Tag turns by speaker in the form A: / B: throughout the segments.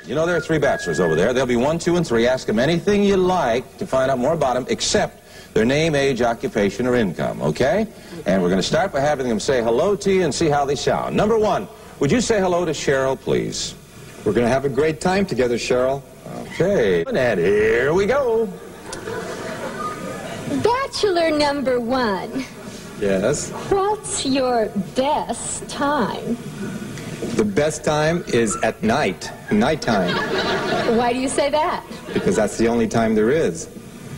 A: You know there are 3 bachelors over there. There'll be 1, 2, and 3. Ask them anything you like to find out more about them, except their name, age, occupation, or income, okay? And we're going to start by having them say hello to you and see how they sound. Number 1, would you say hello to Cheryl, please?
B: We're going to have a great time together, Cheryl.
A: Okay, and here we go.
C: Bachelor number 1.
B: Yes?
C: What's your best time?
B: The best time is at night, nighttime,
C: Why do you say that?
B: because that's the only time there is.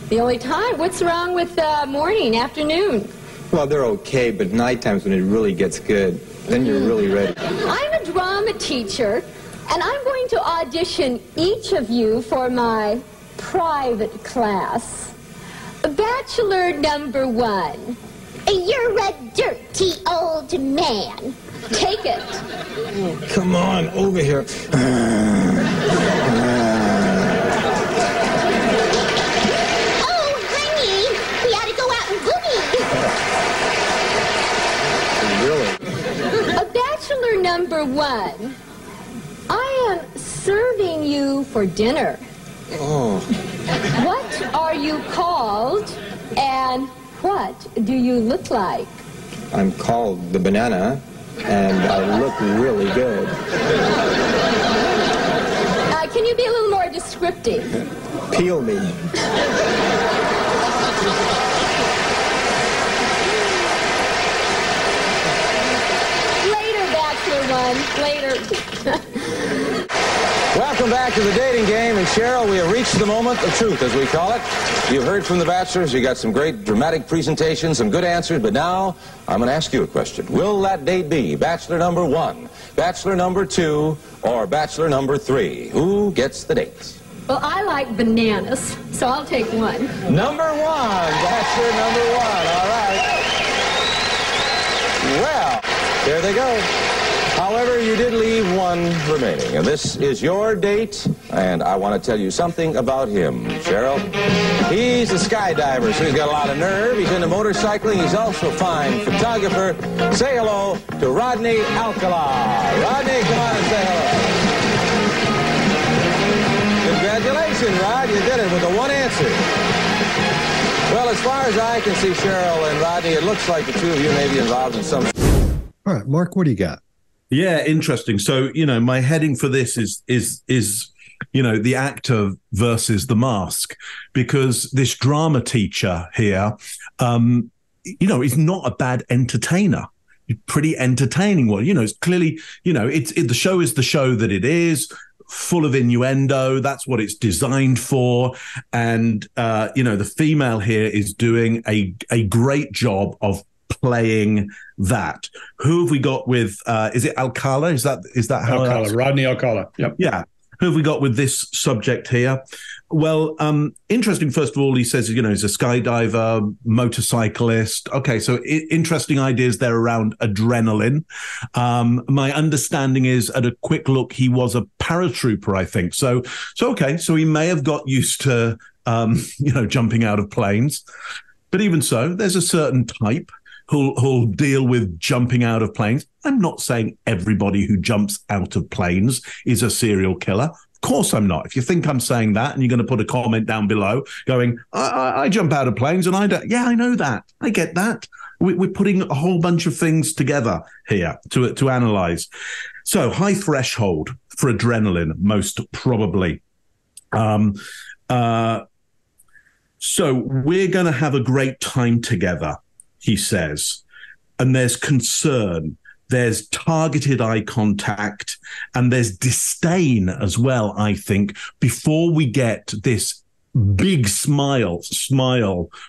C: The only time? What's wrong with morning, afternoon?
B: Well, they're okay, but nighttime's when it really gets good. Then you're really ready.
C: I'm a drama teacher, and I'm going to audition each of you for my private class. Bachelor number 1.
D: You're a dirty old man.
C: Take it.
B: Oh, come on, over here.
D: Oh, honey, we ought to go out and boogie.
B: Really?
C: Bachelor number 1. I am serving you for dinner.
B: Oh,
C: What are you called, and what do you look like?
B: I'm called the banana, and I look really good.
C: Can you be a little more descriptive?
B: Peel me.
C: Later, Bachelor 1. Later.
A: Welcome back to the dating game, and Cheryl, we have reached the moment of truth, as we call it. You've heard from the bachelors, you got some great dramatic presentations, some good answers, but now I'm going to ask you a question. Will that date be bachelor number 1, bachelor number 2, or bachelor number 3? Who gets the date?
C: Well, I like bananas, so I'll take 1.
A: Number 1, bachelor number 1, all right. Well, there they go. However, you did leave 1 remaining, and this is your date, and I want to tell you something about him, Cheryl. He's a skydiver, so he's got a lot of nerve. He's into motorcycling. He's also a fine photographer. Say hello to Rodney Alcala. Rodney, come on and say hello. Congratulations, Rod. You did it with the 1 answer. Well, as far as I can see, Cheryl and Rodney, it looks like the 2 of you may be involved in some...
E: All right, Mark, what do you got?
F: Yeah, interesting. So, my heading for this is the actor versus the mask, because this drama teacher here, is not a bad entertainer. Pretty entertaining one. It's clearly, the show is the show that it is, full of innuendo. That's what it's designed for. And, the female here is doing a great job of playing that. Who have we got with is it Alcala? Is that how
G: Alcala, Rodney Alcala? Yep.
F: Yeah. Who have we got with this subject here? Well, interesting. First of all, he says, he's a skydiver, motorcyclist. Okay, so interesting ideas there around adrenaline. My understanding is, at a quick look, he was a paratrooper, I think. So okay, so he may have got used to, jumping out of planes. But even so, there's a certain type who'll deal with jumping out of planes. I'm not saying everybody who jumps out of planes is a serial killer. Of course I'm not. If you think I'm saying that and you're going to put a comment down below going, I jump out of planes and I don't. Yeah, I know that. I get that. We're putting a whole bunch of things together here to analyze. So high threshold for adrenaline, most probably. So we're going to have a great time together, he says. And there's concern, there's targeted eye contact, and there's disdain as well, I think, before we get this big smile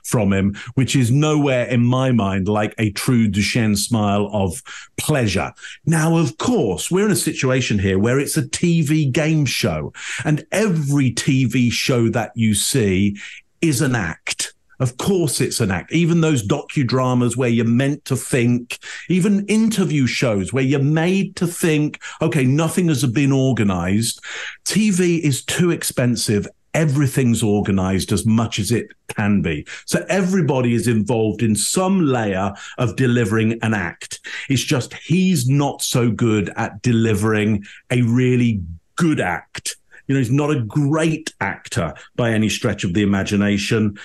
F: from him, which is nowhere in my mind like a true Duchenne smile of pleasure. Now, of course, we're in a situation here where it's a TV game show, and every TV show that you see is an act. Of course it's an act. Even those docudramas where you're meant to think, even interview shows where you're made to think, okay, nothing has been organized. TV is too expensive. Everything's organized as much as it can be. So everybody is involved in some layer of delivering an act. It's just he's not so good at delivering a really good act. He's not a great actor by any stretch of the imagination.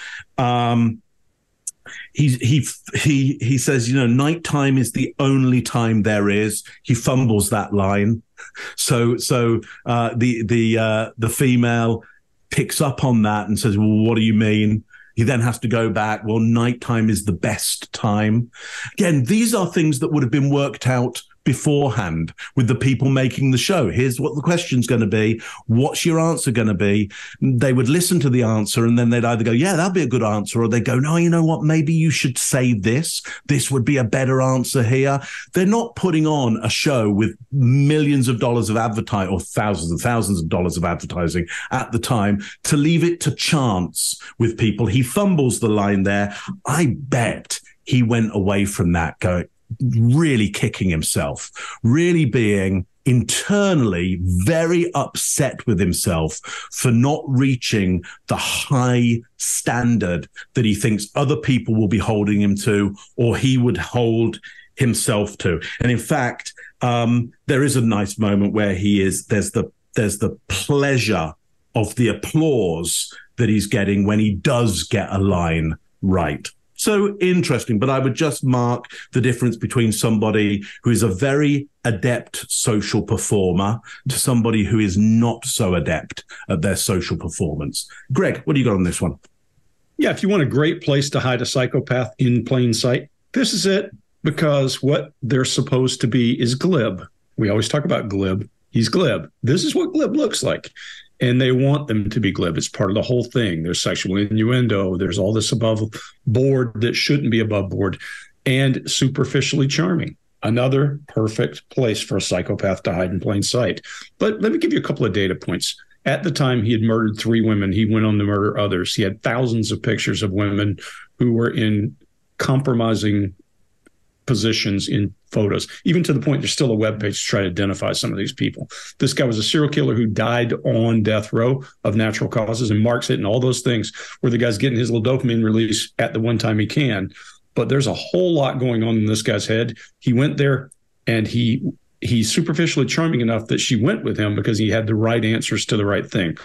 F: He says, nighttime is the only time there is. He fumbles that line. So the female picks up on that and says, well, what do you mean? He then has to go back. Well, nighttime is the best time. Again, these are things that would have been worked out beforehand with the people making the show. Here's what the question's going to be. What's your answer going to be? They would listen to the answer and then they'd either go, yeah, that'll be a good answer. Or they go, no, you know what? Maybe you should say this. This would be a better answer here. They're not putting on a show with millions of dollars of advertising or thousands and thousands of dollars of advertising at the time to leave it to chance with people. He fumbles the line there. I bet he went away from that going, really kicking himself, really being internally very upset with himself for not reaching the high standard that he thinks other people will be holding him to, or he would hold himself to. And in fact, there is a nice moment where there's the pleasure of the applause that he's getting when he does get a line right. So interesting, but I would just mark the difference between somebody who is a very adept social performer to somebody who is not so adept at their social performance. Greg, what do you got on this one?
G: Yeah, if you want a great place to hide a psychopath in plain sight, this is it, because what they're supposed to be is glib. We always talk about glib. He's glib. This is what glib looks like. And they want them to be glib. It's part of the whole thing. There's sexual innuendo. There's all this above board that shouldn't be above board, and superficially charming. Another perfect place for a psychopath to hide in plain sight. But let me give you a couple of data points. At the time, he had murdered 3 women. He went on to murder others. He had thousands of pictures of women who were in compromising positions in photos, even to the point there's still a webpage to try to identify some of these people. This guy was a serial killer who died on death row of natural causes, and Mark's hitting all those things where the guy's getting his little dopamine release at the one time he can. But there's a whole lot going on in this guy's head. He went there, and he's superficially charming enough that she went with him because he had the right answers to the right thing.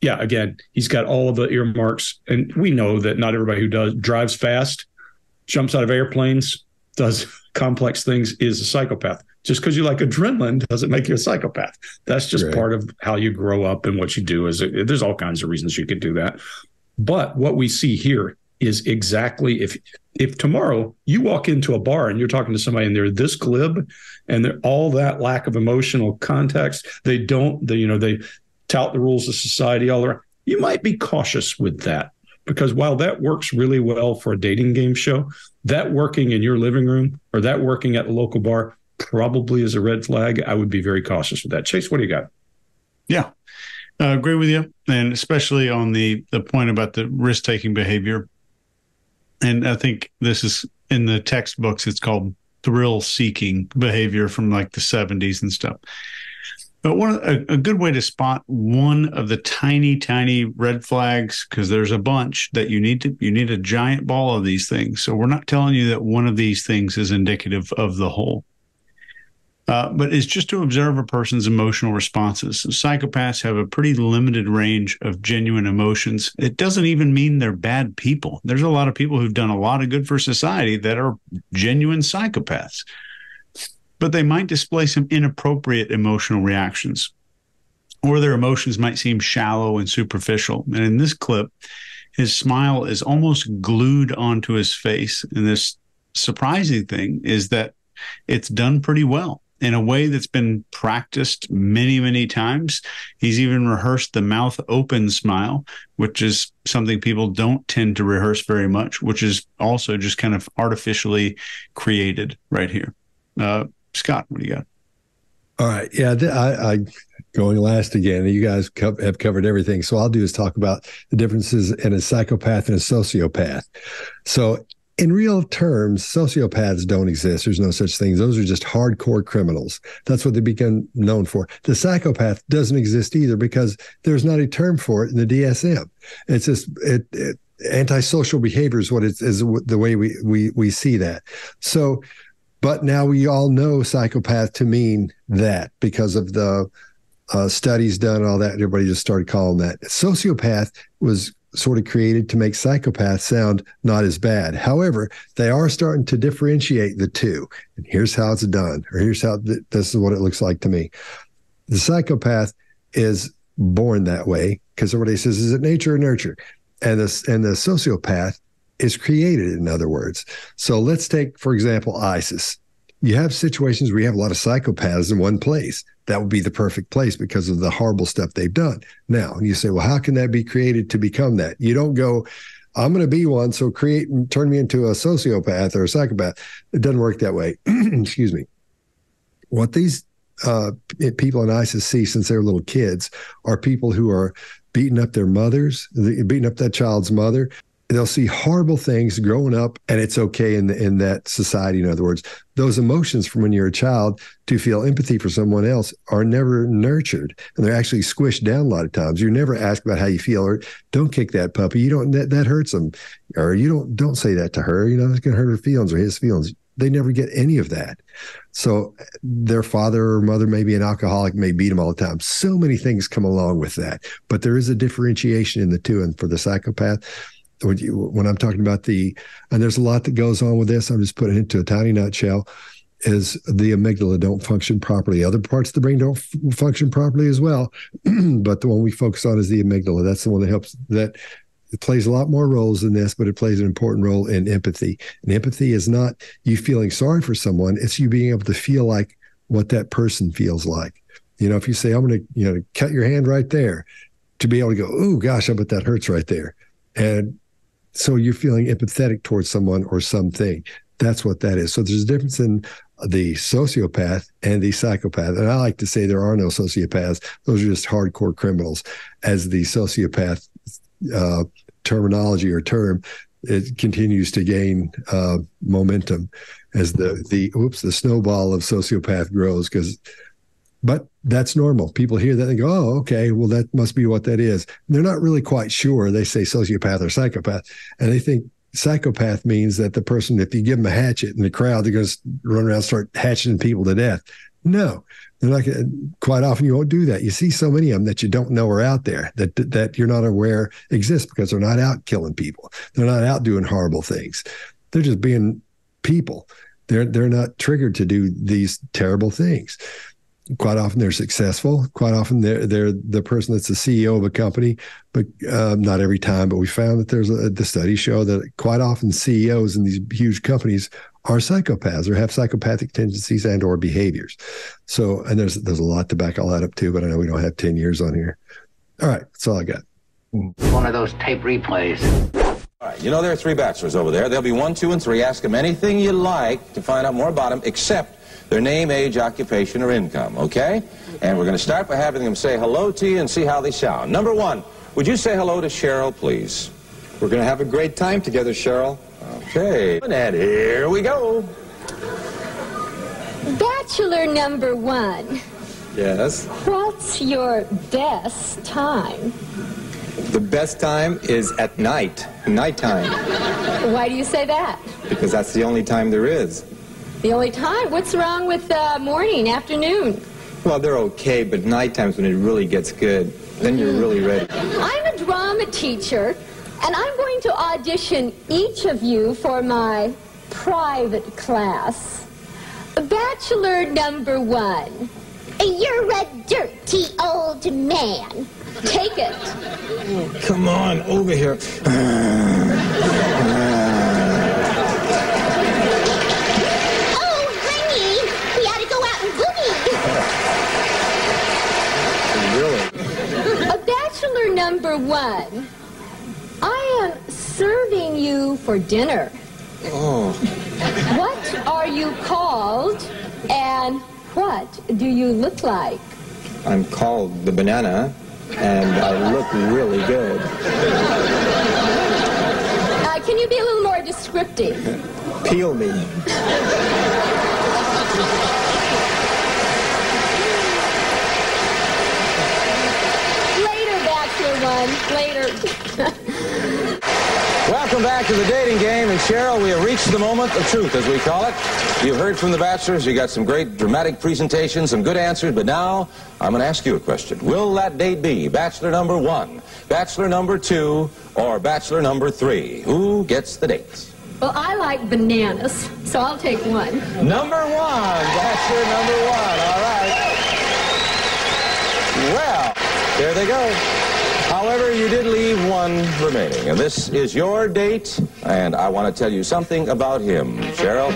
G: Yeah, again, he's got all of the earmarks, and we know that not everybody who drives fast, jumps out of airplanes, does complex things is a psychopath. Just because you like adrenaline doesn't make you a psychopath. That's just part of how you grow up and what you do. There's all kinds of reasons you could do that. But what we see here is exactly if tomorrow you walk into a bar and you're talking to somebody and they're this glib and they're all that lack of emotional context, they tout the rules of society all around. You might be cautious with that. Because while that works really well for a dating game show, that working in your living room or that working at the local bar probably is a red flag. I would be very cautious with that. Chase, what do you got?
H: Yeah, agree with you. And especially on the point about the risk-taking behavior. And I think this is in the textbooks, it's called thrill-seeking behavior from like the 70s and stuff. But a good way to spot one of the tiny, tiny red flags, because there's a bunch that you need a giant ball of these things. So we're not telling you that one of these things is indicative of the whole. But it's just to observe a person's emotional responses. So psychopaths have a pretty limited range of genuine emotions. It doesn't even mean they're bad people. There's a lot of people who've done a lot of good for society that are genuine psychopaths. But they might display some inappropriate emotional reactions, or their emotions might seem shallow and superficial. And in this clip, his smile is almost glued onto his face. And this surprising thing is that it's done pretty well in a way that's been practiced many, many times. He's even rehearsed the mouth open smile, which is something people don't tend to rehearse very much, which is also just kind of artificially created right here. Scott, what do you got?
E: All right. Yeah, I going last again. You guys have covered everything. So I'll do is talk about the differences in a psychopath and a sociopath. So in real terms, sociopaths don't exist. There's no such thing. Those are just hardcore criminals. That's what they become known for. The psychopath doesn't exist either because there's not a term for it in the DSM. It's just antisocial behavior is what it is, the way we see that. So, but now we all know psychopath to mean that because of the studies done and all that. Everybody just started calling that. Sociopath was sort of created to make psychopath sound not as bad. However, they are starting to differentiate the two. And here's how it's done, or here's how this is what it looks like to me. The psychopath is born that way because everybody says, is it nature or nurture? And the sociopath is created, in other words. So let's take, for example, ISIS. You have situations where you have a lot of psychopaths in one place. That would be the perfect place because of the horrible stuff they've done. Now, you say, well, how can that be created to become that? You don't go, I'm going to be one, so create and turn me into a sociopath or a psychopath. It doesn't work that way. Excuse me. What these people in ISIS see since they were little kids are people who are beating up their mothers, beating up that child's mother. They'll see horrible things growing up, and it's okay in that society. In other words, those emotions from when you're a child to feel empathy for someone else are never nurtured, and they're actually squished down a lot of times. You're never asked about how you feel, or don't kick that puppy. You don't that hurts them, or you don't say that to her. You know, it's going to hurt her feelings or his feelings. They never get any of that. So their father or mother may be an alcoholic, may beat them all the time. So many things come along with that, but there is a differentiation in the two. And for the psychopath, when I'm talking about and there's a lot that goes on with this, I'm just putting it into a tiny nutshell, is the amygdala don't function properly. Other parts of the brain don't function properly as well, but the one we focus on is the amygdala. That's the one that helps, that it plays a lot more roles in this, but it plays an important role in empathy. And empathy is not you feeling sorry for someone, it's you being able to feel like what that person feels like. You know, if you say, I'm going to, cut your hand right there, to be able to go, oh gosh, I bet that hurts right there. And so you're feeling empathetic towards someone or something. That's what that is. So there's a difference in the sociopath and the psychopath. And I like to say there are no sociopaths. Those are just hardcore criminals. As the sociopath terminology or term, it continues to gain momentum as the snowball of sociopath grows. But that's normal. People hear that and go, oh, okay, well, that must be what that is. And they're not really quite sure. They say sociopath or psychopath, and they think psychopath means that the person, if you give them a hatchet in the crowd, they're going to run around and start hatcheting people to death. No, they're not. Quite often you won't do that. You see so many of them that you don't know are out there, that you're not aware exist, because they're not out killing people. They're not out doing horrible things. They're just being people. They're not triggered to do these terrible things. Quite often they're successful. Quite often they're the person that's the CEO of a company, but not every time. But we found that the studies show that quite often CEOs in these huge companies are psychopaths or have psychopathic tendencies and or behaviors. So, and there's a lot to back all that up too, but I know we don't have 10 years on here. All right, that's all I got.
I: One of those tape replays.
A: All right, there are 3 bachelors over there. There'll be 1, 2, and 3. Ask them anything you like to find out more about them, except their name, age, occupation, or income, okay? And we're going to start by having them say hello to you and see how they sound. Number 1, would you say hello to Cheryl, please?
B: We're going to have a great time together, Cheryl.
A: Okay, and here we go.
C: Bachelor number 1.
B: Yes?
C: What's your best time?
B: The best time is at nighttime,
C: Why do you say that?
B: because that's the only time there is.
C: The only time? What's wrong with morning, afternoon?
B: Well, they're okay, but nighttime's when it really gets good. Then you're really ready.
C: I'm a drama teacher, and I'm going to audition each of you for my private class. Bachelor number 1.
D: You're a dirty old man.
C: Take it.
B: Oh, come on, over here.
D: Oh, honey, we ought to go out and boogie.
B: Really?
C: Bachelor number 1. I am serving you for dinner.
B: Oh.
C: What are you called, and what do you look like?
B: I'm called the banana, and I look really good.
C: Can you be a little more descriptive?
B: Peel me.
C: Later, Bachelor 1. Later.
A: Welcome Welcome back to the dating game. And Cheryl, we have reached the moment of truth, as we call it. You've heard from the bachelors. You got some great dramatic presentations, some good answers. But now I'm going to ask you a question. Will that date be bachelor number 1, bachelor number 2, or bachelor number 3? Who gets the dates?
C: Well, I like bananas, so I'll take 1.
A: Number 1, bachelor number 1. All right. Well, there they go. However, you did leave 1 remaining, and this is your date, and I want to tell you something about him, Cheryl.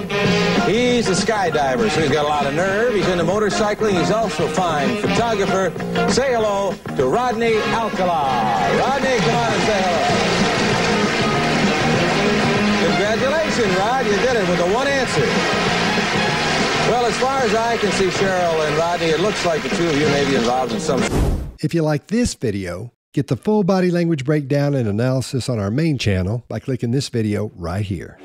A: He's a skydiver, so he's got a lot of nerve. He's into motorcycling. He's also a fine photographer. Say hello to Rodney Alcala. Rodney, come on and say hello. Congratulations, Rod. You did it with the 1 answer. Well, as far as I can see, Cheryl and Rodney, it looks like the 2 of you may be involved in some...
E: If you like this video, get the full body language breakdown and analysis on our main channel by clicking this video right here.